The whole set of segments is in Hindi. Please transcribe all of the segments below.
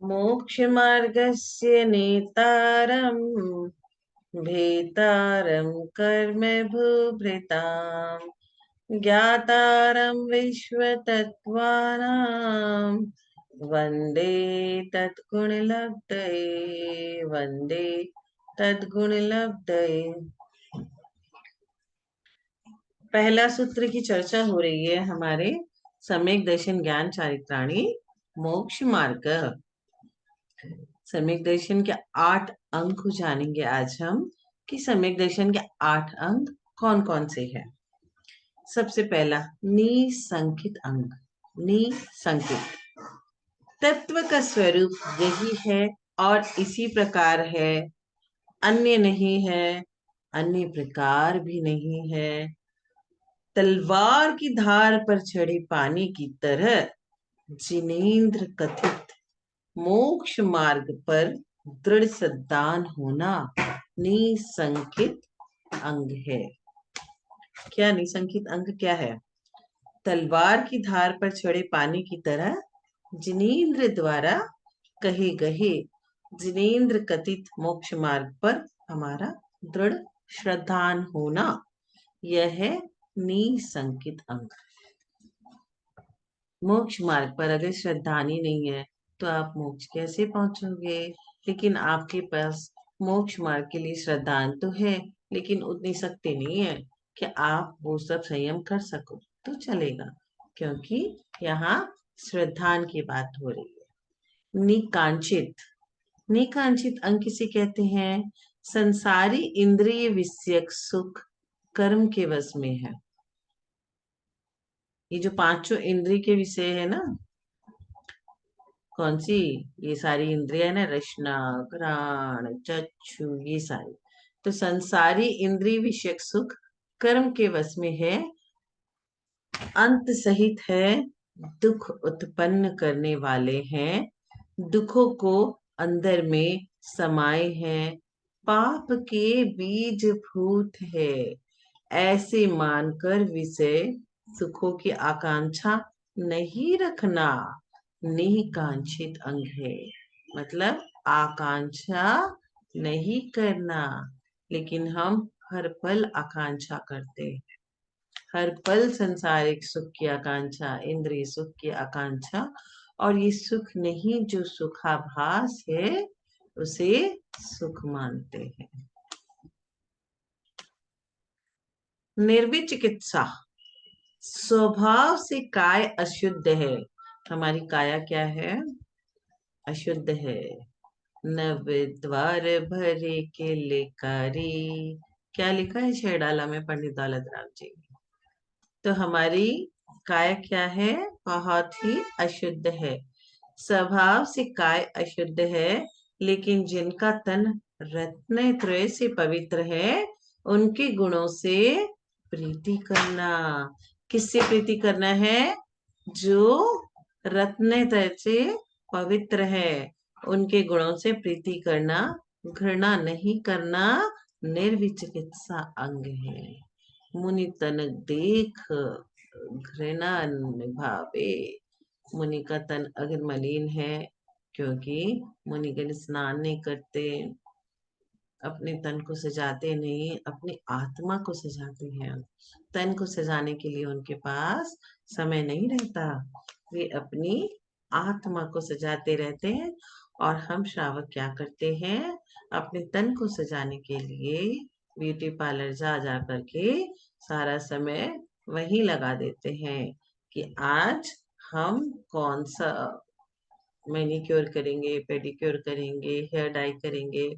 मोक्षमार्गस्य नेतारम् भेतारं कर्म भूभृताम् ज्ञातारं विश्वतत्त्वानां वन्दे तद्गुणलब्धये वन्दे तद्गुणलब्धये। पहला सूत्र की चर्चा हो रही है हमारे सम्यक दर्शन ज्ञान चारित्राणी मोक्ष मार्ग। सम्यक दर्शन के 8 अंक जानेंगे आज हम कि सम्यक दर्शन के 8 अंक कौन कौन से हैं। सबसे पहला निसंकित अंग। निसंकित तत्व का स्वरूप यही है और इसी प्रकार है, अन्य नहीं है, अन्य प्रकार भी नहीं है। तलवार की धार पर चढ़े पानी की तरह जिनेंद्र कथित मोक्ष मार्ग पर दृढ़ श्रद्धान होना निसंकित अंग है। क्या निसंकित अंग क्या है? तलवार की धार पर चढ़े पानी की तरह जिनेंद्र द्वारा कहे गए जिनेंद्र कथित मोक्ष मार्ग पर हमारा दृढ़ श्रद्धान होना, यह है निसंकित अंग। मोक्ष मार्ग पर अगर श्रद्धानी नहीं है तो आप मोक्ष कैसे पहुंचोगे? लेकिन आपके पास मोक्ष मार्ग के लिए श्रद्धान तो है, लेकिन उतनी शक्ति नहीं है कि आप वो सब संयम कर सको तो चलेगा, क्योंकि यहाँ श्रद्धान की बात हो रही है। निकांक्षित। निकांक्षित अंग किसे कहते हैं? संसारी इंद्रिय विषयक सुख कर्म के वश में है। ये जो पांचों इंद्रिय के विषय है ना, कौन सी? ये सारी इंद्रिया है ना, रसना, घ्राण, चक्षु, ये सारी। तो संसारी इंद्रिय विषयक सुख कर्म के वश में है, अंत सहित है, दुख उत्पन्न करने वाले हैं, दुखों को अंदर में समाये हैं, पाप के बीज भूत है, ऐसे मानकर विषय सुखों की आकांक्षा नहीं रखना निकांक्षित अंग है। मतलब आकांक्षा नहीं करना, लेकिन हम हर पल आकांक्षा करते, हर पल संसारिक सुख की आकांक्षा, इंद्रिय सुख की आकांक्षा, और ये सुख नहीं, जो सुखाभास है उसे सुख मानते हैं। निर्विचिकित्सा। स्वभाव से काय अशुद्ध है। हमारी काया क्या है? अशुद्ध है। नवद्वार भरे के लेकारी, क्या लिखा है शेरडाला में पंडित दौलत राम जी ने। तो हमारी काय क्या है? बहुत ही अशुद्ध है। स्वभाव से काय अशुद्ध है, लेकिन जिनका तन रत्नत्रय से पवित्र है उनके गुणों से प्रीति करना। किससे प्रीति करना है? जो रत्नत्रय से पवित्र है उनके गुणों से प्रीति करना, घृणा नहीं करना निर्विचिकित्सा अंग है। मुनि तन देख घृणा निभावे। मुनि का तन अगर मलिन है, क्योंकि मुनिगण स्नान नहीं करते, अपने तन को सजाते नहीं, अपनी आत्मा को सजाते हैं। तन को सजाने के लिए उनके पास समय नहीं रहता, वे अपनी आत्मा को सजाते रहते हैं। और हम श्रावक क्या करते हैं? अपने तन को सजाने के लिए ब्यूटी पार्लर जा जा करके सारा समय वही लगा देते हैं कि आज हम कौन सा मैनिक्योर करेंगे, पेडिक्योर करेंगे, हेयर डाई करेंगे,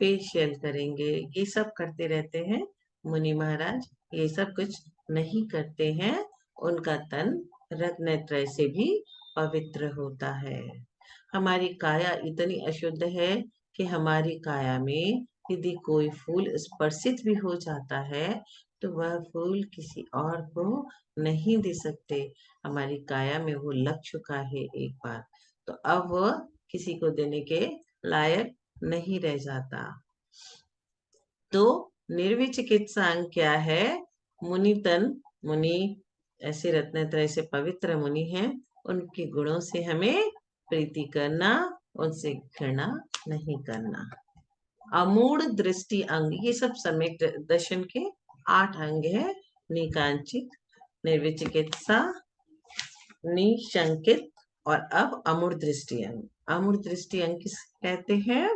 फेशियल करेंगे, ये सब करते रहते हैं। मुनि महाराज ये सब कुछ नहीं करते हैं, उनका तन रत्नत्रय से भी पवित्र होता है। हमारी काया इतनी अशुद्ध है कि हमारी काया में यदि कोई फूल स्पर्शित भी हो जाता है तो वह फूल किसी और को नहीं दे सकते। हमारी काया में वो लग चुका है एक बार, तो अब वह किसी को देने के लायक नहीं रह जाता। तो निर्विचिकित्सा अंग क्या है? मुनि तन, मुनि ऐसे रत्नत्रय से पवित्र मुनि हैं, उनके गुणों से हमें प्रीति करना उनसे घृणा नहीं करना। अमूढ़ दृष्टि अंग, ये सब सम्यक दर्शन के 8 अंग है। निकांचित, निर्विचिकित्सा, निशंकित और अब अमूढ़ दृष्टि अंग। अमूढ़ दृष्टि अंग किस कहते हैं?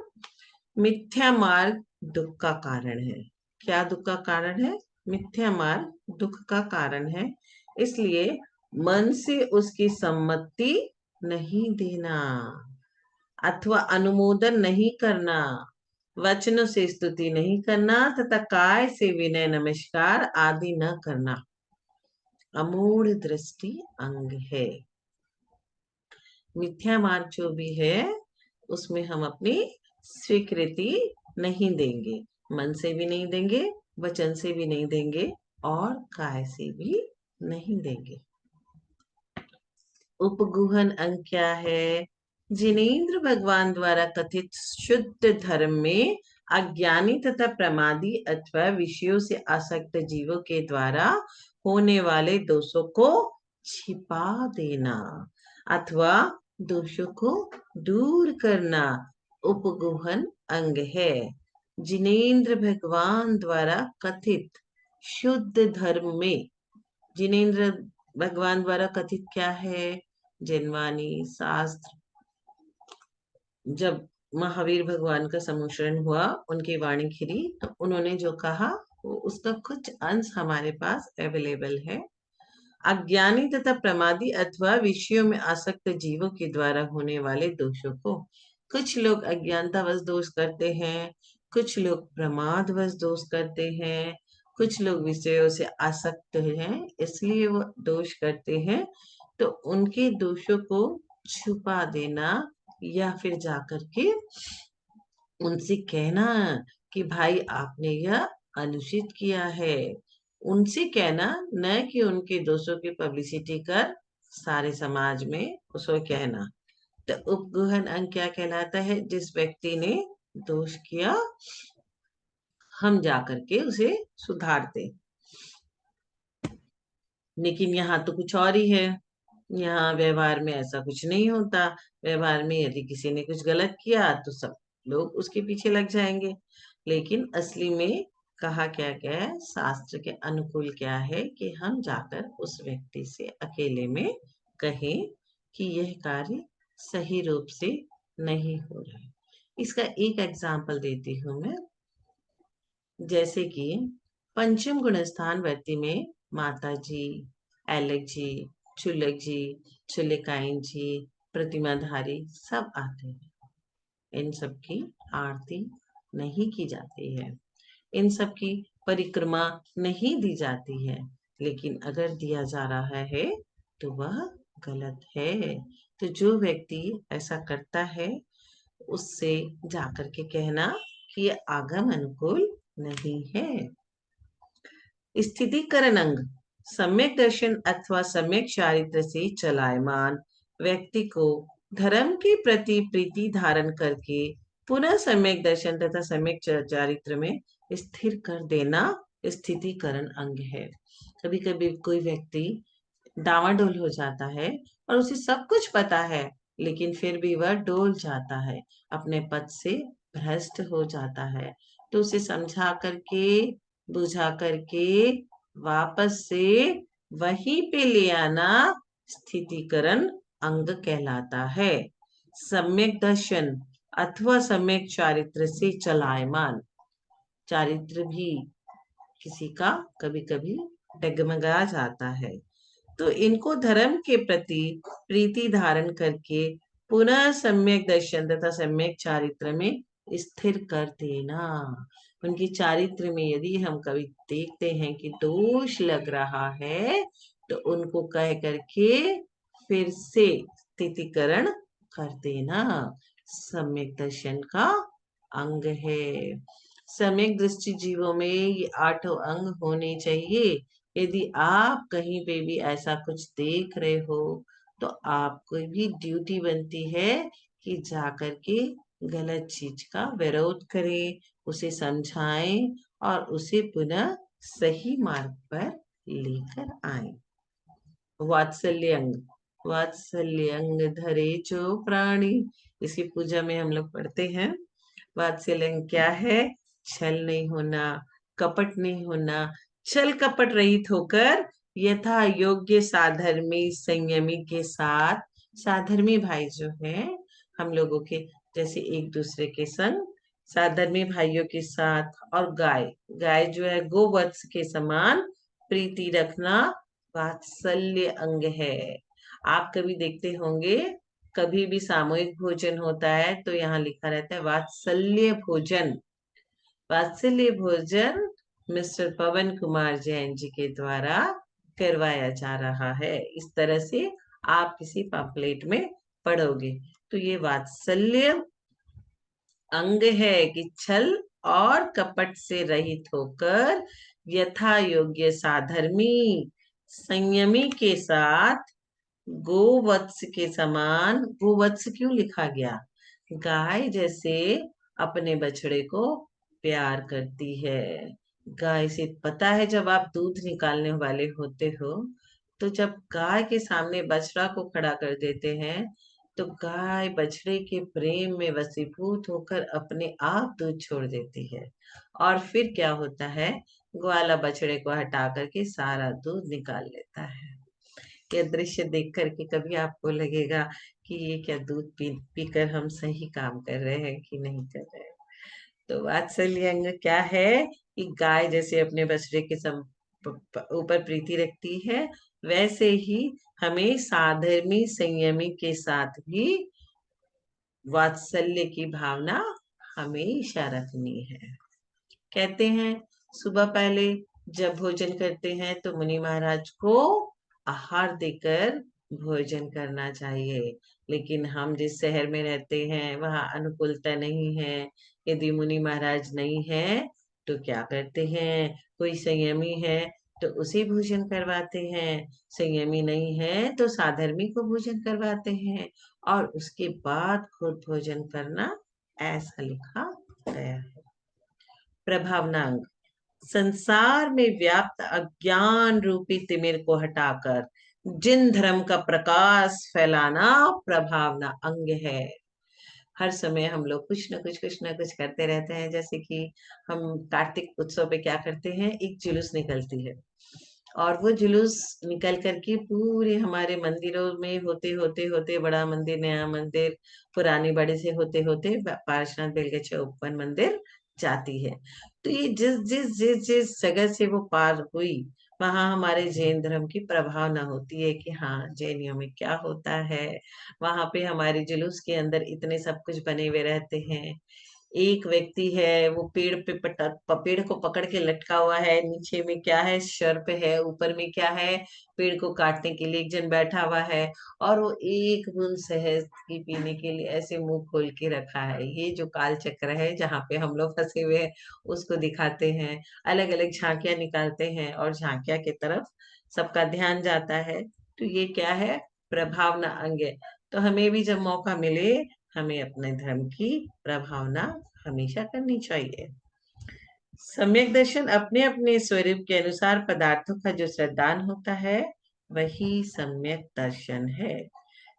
मिथ्या मार्ग दुख का कारण है। क्या दुख का कारण है? मिथ्या मार्ग दुख का कारण है, इसलिए मन से उसकी सम्मति नहीं देना अथवा अनुमोदन नहीं करना, वचनों से स्तुति नहीं करना तथा काय से विनय नमस्कार आदि न करना अमूढ़ दृष्टि अंग है। मिथ्या मार्ग जो भी है उसमें हम अपनी स्वीकृति नहीं देंगे, मन से भी नहीं देंगे, वचन से भी नहीं देंगे और काय से भी नहीं देंगे। उपगुहन अंग क्या है? जिनेन्द्र भगवान द्वारा कथित शुद्ध धर्म में अज्ञानी तथा प्रमादी अथवा विषयों से आसक्त जीवों के द्वारा होने वाले दोषों को छिपा देना अथवा दोषों को दूर करना उपगुहन अंग है। जिनेन्द्र भगवान द्वारा कथित शुद्ध धर्म में, जिनेन्द्र भगवान द्वारा कथित क्या है? जिनवानी शास्त्र। जब महावीर भगवान का सम्मिश्रण हुआ, उनकी वाणी खिली, तो उन्होंने जो कहा वो उसका कुछ अंश हमारे पास अवेलेबल है। अज्ञानी तथा प्रमादी अथवा विषयों में आसक्त जीवों के द्वारा होने वाले दोषों को, कुछ लोग अज्ञानतावश दोष करते हैं, कुछ लोग प्रमादवश दोष करते हैं, कुछ लोग विषयों से आसक्त हैं इसलिए वो दोष करते हैं, तो उनके दोषों को छुपा देना या फिर जाकर के उनसे कहना कि भाई आपने यह अनुचित किया है। उनसे कहना, न कि उनके दोषों की पब्लिसिटी कर सारे समाज में उसको कहना। तो उपगुहन अंग क्या कहलाता है? जिस व्यक्ति ने दोष किया हम जाकर के उसे सुधारते, लेकिन यहाँ तो कुछ और ही है। यहाँ व्यवहार में ऐसा कुछ नहीं होता। व्यवहार में यदि किसी ने कुछ गलत किया तो सब लोग उसके पीछे लग जाएंगे, लेकिन असली में कहा क्या गया है, शास्त्र के अनुकूल क्या है कि हम जाकर उस व्यक्ति से अकेले में कहें कि यह कार्य सही रूप से नहीं हो रहा है। इसका एक एग्जाम्पल देती हूँ मैं। जैसे कि पंचम गुणस्थान वर्ती में माता जी, एलेक जी, चुलक जी, चुलिकाइन जी, प्रतिमाधारी सब आते हैं। इन सब की आरती नहीं की जाती है, इन सब की परिक्रमा नहीं दी जाती है, लेकिन अगर दिया जा रहा है तो वह गलत है। तो जो व्यक्ति ऐसा करता है उससे जाकर के कहना कि ये आगम अनुकूल नहीं है। स्थितिकरण अंग, सम्यक दर्शन अथवा सम्यक चारित्र से चलायमान व्यक्ति को धर्म के प्रति प्रीति धारण करके पुनः सम्यक दर्शन तथा सम्यक चारित्र में स्थिर कर देना स्थितिकरण अंग है। कभी कभी कोई व्यक्ति डावाडोल हो जाता है और उसे सब कुछ पता है, लेकिन फिर भी वह डोल जाता है, अपने पद से भ्रष्ट हो जाता है। तो उसे समझा करके, बुझा करके वापस से वहीं पे ले आना स्थितिकरण अंग कहलाता है। सम्यक दर्शन अथवा सम्यक चारित्र से चलायमान, चारित्र भी किसी का कभी कभी डगमगा जाता है, तो इनको धर्म के प्रति प्रीति धारण करके पुनः सम्यक दर्शन तथा सम्यक चारित्र में स्थिर कर देना। उनकी चारित्र में यदि हम कभी देखते हैं कि दोष लग रहा है तो उनको कह करके फिर से स्थितिकरण कर देना सम्यक दर्शन का अंग है। सम्यक दृष्टि जीवों में ये 8 अंग होने चाहिए। यदि आप कहीं पे भी ऐसा कुछ देख रहे हो तो आपको भी ड्यूटी बनती है कि जाकर के गलत चीज का विरोध करें, उसे समझाएं और उसे पुनः सही मार्ग पर लेकर आए। वात्सल्य अंग, वात्सल्य अंग धरे जो प्राणी, इसकी पूजा में हम लोग पढ़ते हैं। वात्सल्य अंग क्या है? छल नहीं होना, कपट नहीं होना, छल कपट रहित होकर यथा योग्य साधर्मी संयमी के साथ, साधर्मी भाई जो है हम लोगों के, जैसे एक दूसरे के संग साधर्मी भाइयों के साथ, और गाय, गाय जो है गोवत्स के समान प्रीति रखना वात्सल्य अंग है। आप कभी देखते होंगे, कभी भी सामूहिक भोजन होता है तो यहाँ लिखा रहता है वात्सल्य भोजन। वात्सल्य भोजन मिस्टर पवन कुमार जैन जी के द्वारा करवाया जा रहा है। इस तरह से आप किसी पम्पलेट में पढ़ोगे। तो ये वात्सल्य अंग है कि छल और कपट से रहित होकर यथा योग्य साधर्मी संयमी के साथ गोवत्स के समान, गोवत्स क्यों लिखा गया? गाय जैसे अपने बछड़े को प्यार करती है। गाय से पता है, जब आप दूध निकालने वाले होते हो तो जब गाय के सामने बछड़ा को खड़ा कर देते हैं तो गाय बछड़े के प्रेम में वशीभूत होकर अपने आप दूध छोड़ देती है, और फिर क्या होता है, ग्वाला बछड़े को हटा करके सारा दूध निकाल लेता है। ये दृश्य देख करके कभी आपको लगेगा कि ये क्या दूध पी पीकर हम सही काम कर रहे हैं कि नहीं कर रहे हैं। तो वात्सल्य अंग क्या है कि गाय जैसे अपने बछड़े के ऊपर प्रीति रखती है, वैसे ही हमें साधर्मी संयमी के साथ भी वात्सल्य की भावना हमेशा रखनी है। कहते हैं सुबह पहले जब भोजन करते हैं तो मुनि महाराज को आहार देकर भोजन करना चाहिए, लेकिन हम जिस शहर में रहते हैं वहाँ अनुकूलता नहीं है। यदि मुनि महाराज नहीं है तो क्या करते हैं, कोई संयमी है तो उसे भोजन करवाते हैं, संयमी नहीं है तो साधर्मी को भोजन करवाते हैं, और उसके बाद खुद भोजन करना, ऐसा लिखा गया है। प्रभावनांग, संसार में व्याप्त अज्ञान रूपी तिमिर को हटाकर जिन धर्म का प्रकाश फैलाना प्रभावना अंग है। हर समय हम लोग कुछ न कुछ करते रहते हैं। जैसे कि हम कार्तिक उत्सव पे क्या करते हैं, एक जुलूस निकलती है, और वो जुलूस निकल करके पूरे हमारे मंदिरों में होते होते होते, बड़ा मंदिर, नया मंदिर, पुरानी बड़े से होते होते पार्श्वनाथ बेलगछिया उपवन मंदिर जाती है। तो ये जिस जिस जिस जिस जगह से वो पार हुई, वहां हमारे जैन धर्म की प्रभावना होती है कि हाँ जैनियों में क्या होता है। वहां पे हमारे जुलूस के अंदर इतने सब कुछ बने हुए रहते हैं। एक व्यक्ति है वो पेड़ पे पेड़ को पकड़ के लटका हुआ है, नीचे में क्या है, सर्प है, ऊपर में क्या है, पेड़ को काटने के लिए एक जन बैठा हुआ है, और वो एक बूंद शहद की पीने के लिए ऐसे मुंह खोल के रखा है। ये जो काल चक्र है जहाँ पे हम लोग फंसे हुए हैं उसको दिखाते हैं, अलग अलग झांकियां निकालते हैं और झांकिया की तरफ सबका ध्यान जाता है। तो ये क्या है, प्रभावना अंग है। तो हमें भी जब मौका मिले, हमें अपने धर्म की प्रभावना हमेशा करनी चाहिए। सम्यक दर्शन अपने अपने स्वरूप के अनुसार पदार्थों का जो श्रद्धान होता है वही सम्यक दर्शन है।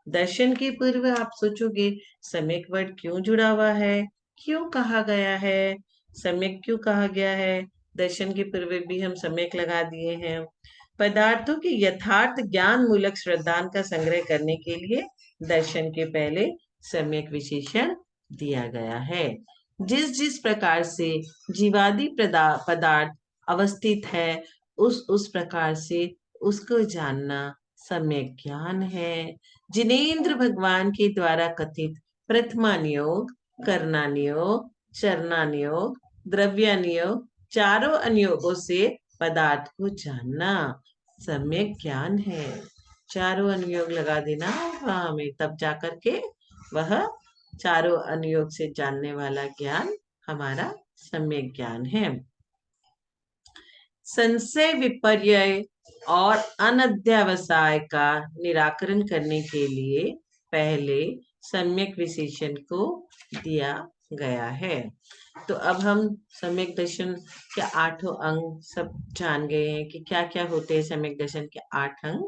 दर्शन के पूर्व आप सोचोगे सम्यक वर्ड क्यों जुड़ा हुआ है, क्यों कहा गया है, सम्यक क्यों कहा गया है। दर्शन के पूर्व भी हम सम्यक लगा दिए हैं। पदार्थों के यथार्थ ज्ञान मूलक श्रद्धान का संग्रह करने के लिए दर्शन के पहले सम्यक विशेषण दिया गया है। जिस जिस प्रकार से जीवादि पदार्थ अवस्थित है, उस प्रकार से उसको जानना सम्यक ज्ञान है। जिनेन्द्र भगवान के द्वारा कथित प्रथमानियोग, करणानियोग, चरणानियोग, द्रव्यानियोग, चारों अनुयोगों से पदार्थ को जानना सम्यक ज्ञान है। चारों अनुयोग लगा देना हमें, तब जाकर के वह चारों अनुयोग से जानने वाला ज्ञान हमारा सम्यक ज्ञान है। संशय विपर्य और अनध्यावसाय का निराकरण करने के लिए पहले सम्यक विशेषण को दिया गया है। तो अब हम सम्यक दर्शन के 8 अंग सब जान गए हैं कि क्या क्या होते हैं। सम्यक दर्शन के 8 अंग,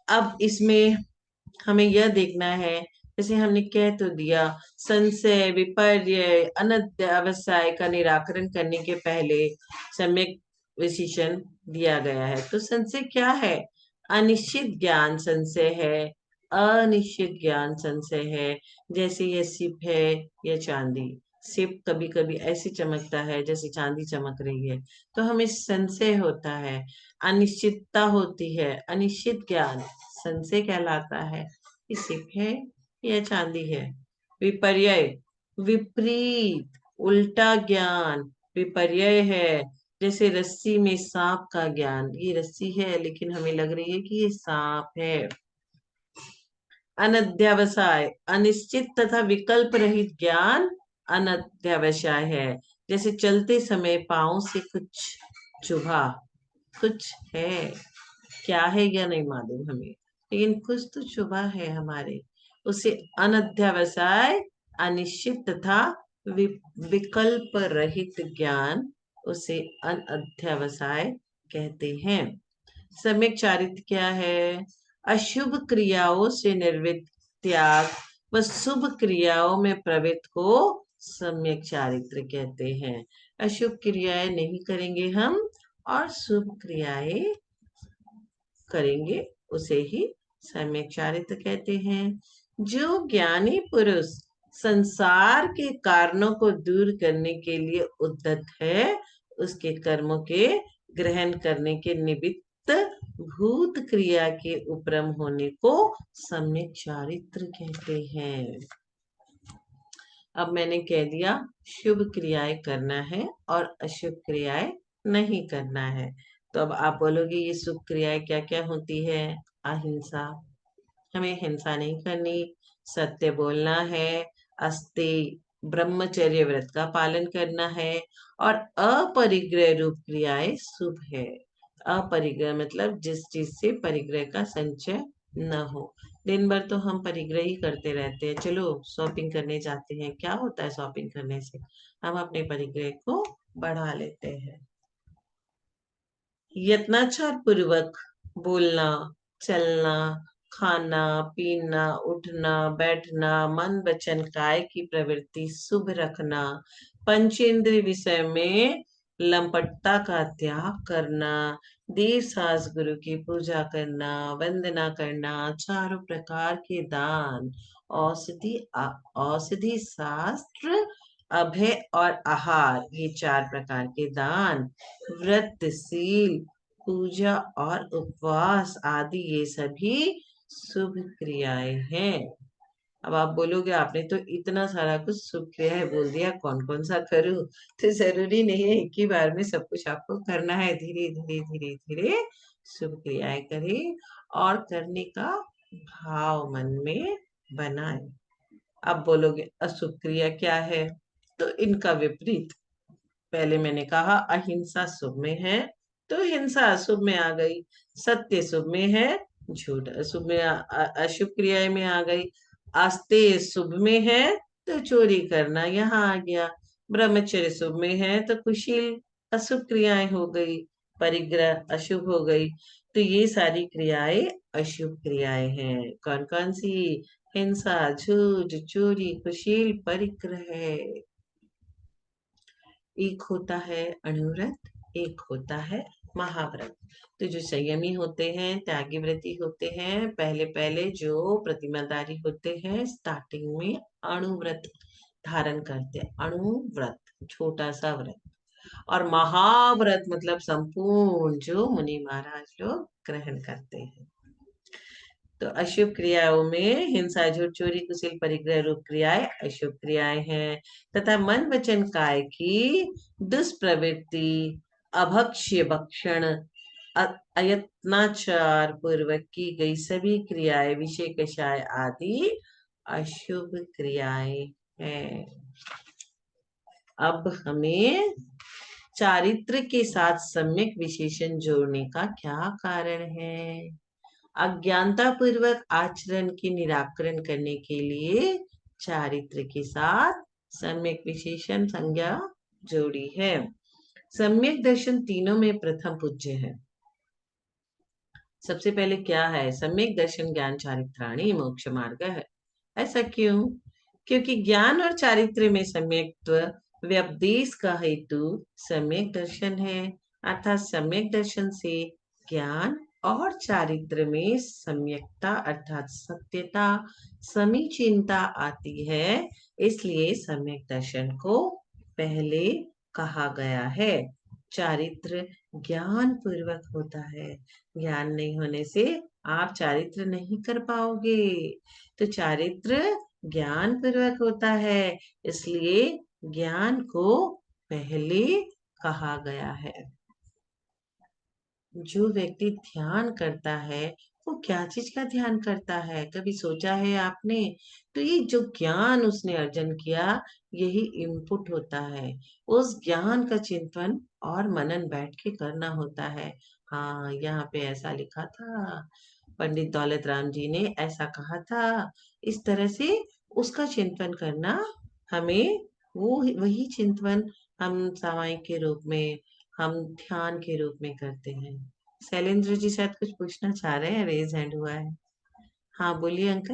अब इसमें हमें यह देखना है, जैसे हमने कह तो दिया, संशय विपर्य अनध्यावसाय का निराकरण करने के पहले सम्यक विशेषण दिया गया है। तो संशय क्या है? अनिश्चित ज्ञान संशय है, अनिश्चित ज्ञान संशय है। जैसे ये सिप है या चांदी, सिप कभी कभी ऐसे चमकता है जैसे चांदी चमक रही है, तो हमें संशय होता है, अनिश्चितता होती है, अनिश्चित ज्ञान संशय कहलाता है कि सिप है या चांदी है। विपर्य विपरीत, उल्टा ज्ञान विपर्य है। जैसे रस्सी में सांप का ज्ञान, ये रस्सी है लेकिन हमें लग रही है कि ये सांप है। अनध्यावसाय अनिश्चित तथा विकल्प रहित ज्ञान अनध्यावसाय है। जैसे चलते समय पांव से कुछ चुभा, कुछ है, क्या है यह नहीं मालूम हमें, लेकिन कुछ तो चुभा है हमारे, उसे अनध्यावसाय अनिश्चित तथा विकल्प रहित ज्ञान, उसे अनध्यावसाय कहते हैं। सम्यक चारित्र क्या है? अशुभ क्रियाओं से निर्वृत्त त्याग व शुभ क्रियाओं में प्रवृत्त को सम्यक चारित्र कहते हैं। अशुभ क्रियाएं नहीं करेंगे हम और शुभ क्रियाएं करेंगे, उसे ही सम्यक चारित्र कहते हैं। जो ज्ञानी पुरुष संसार के कारणों को दूर करने के लिए उद्यत है, उसके कर्मों के ग्रहण करने के निमित्त भूत क्रिया के उपरम होने को सम्यक चारित्र कहते हैं। अब मैंने कह दिया शुभ क्रियाएं करना है और अशुभ क्रियाएं नहीं करना है। तो अब आप बोलोगे ये शुभ क्रियाएं क्या क्या होती है? अहिंसा, हमें हिंसा नहीं करनी, सत्य बोलना है, अस्ते ब्रह्मचर्य व्रत का पालन करना है, और अपरिग्रह रूप क्रियाएं शुभ है। अपरिग्रह मतलब जिस चीज से परिग्रह का संचय न हो। दिन भर तो हम परिग्रह ही करते रहते हैं, चलो शॉपिंग करने जाते हैं, क्या होता है शॉपिंग करने से? हम अपने परिग्रह को बढ़ा लेते हैं। यत्नाचार पूर्वक बोलना, चलना, खाना पीना, उठना बैठना, मन वचन काय की प्रवृत्ति शुभ रखना, पंचेंद्रिय विषय में लंपटता का त्याग करना, देव सास गुरु की पूजा करना, वंदना करना, चारों प्रकार के दान, औषधि औषधि शास्त्र, अभय और आहार, ये चार प्रकार के दान, व्रत शील पूजा और उपवास आदि, ये सभी शुभ क्रियाएं हैं। अब आप बोलोगे आपने तो इतना सारा कुछ शुभ क्रियाएं बोल दिया, कौन कौन सा करूं? तो जरूरी नहीं है एक ही बार में सब कुछ आपको करना है, धीरे धीरे धीरे धीरे शुभ क्रियाएं करें और करने का भाव मन में बनाए। अब बोलोगे अशुभ क्रिया क्या है? तो इनका विपरीत, पहले मैंने कहा अहिंसा शुभ में है तो हिंसा अशुभ में आ गई, सत्य शुभ में है, झूठ अशुभ में अशुभ क्रिया में आ गई, आस्ते शुभ में है तो चोरी करना यहाँ आ गया, ब्रह्मचर्य शुभ में है तो कुशील अशुभ क्रियाएं हो गई, परिग्रह अशुभ हो गई। तो ये सारी क्रियाएं अशुभ क्रियाएं हैं। कौन कौन सी? हिंसा, झूठ, चोरी, कुशील, परिग्रह। एक होता है अणुव्रत, एक होता है महाव्रत। तो जो संयमी होते हैं, त्यागी व्रती होते हैं, पहले पहले जो प्रतिमाधारी होते हैं, स्टार्टिंग में अणुव्रत धारण करते हैं, अणुव्रत छोटा सा व्रत, और महाव्रत मतलब संपूर्ण जो मुनि महाराज लोग ग्रहण करते हैं। तो अशुभ क्रियाओं में हिंसा, झूठ, चोरी, कुशील, परिग्रह रूप क्रियाएं अशुभ क्रियाएं हैं, तथा मन वचन काय की दुष्प्रवृत्ति, अभक्ष्य भक्षण, अयत्नाचार पूर्वक की गई सभी क्रियाएं, विषय कषाय आदि अशुभ क्रियाएं हैं। अब हमें चारित्र के साथ सम्यक विशेषण जोड़ने का क्या कारण है? अज्ञानता पूर्वक आचरण के निराकरण करने के लिए चारित्र के साथ सम्यक विशेषण संज्ञा जोड़ी है। सम्यक दर्शन तीनों में प्रथम पूज्य है। सबसे पहले क्या है? सम्यक दर्शन ज्ञान चारित्राणि मोक्ष मार्ग है। ऐसा क्यों? क्योंकि ज्ञान और चारित्र में सम्यक्त्व व्यपदेश का हेतु सम्यक दर्शन है। अर्थात सम्यक दर्शन से ज्ञान और चारित्र में सम्यकता अर्थात सत्यता, समीचीनता आती है। इसलिए सम्यक दर्शन को पहले कहा गया है। चारित्र ज्ञान पूर्वक होता है। ज्ञान नहीं होने से आप चारित्र नहीं कर पाओगे। तो चारित्र ज्ञान पूर्वक होता है, इसलिए ज्ञान को पहले कहा गया है। जो व्यक्ति ध्यान करता है वो क्या चीज का ध्यान करता है, कभी सोचा है आपने? तो ये जो ज्ञान उसने अर्जन किया, यही इनपुट होता है। उस ज्ञान का चिंतन और मनन बैठ के करना होता है। हाँ, यहाँ पे ऐसा लिखा था, पंडित दौलत राम जी ने ऐसा कहा था। इस तरह से उसका चिंतन करना, हमें वो वही चिंतन हम सामायिक के रूप में, हम ध्यान के रूप में करते हैं। शैलेंद्र जी शायद कुछ पूछना चाह रहे हैं, रेज हैंड हुआ है। हाँ बोलिए अंकल।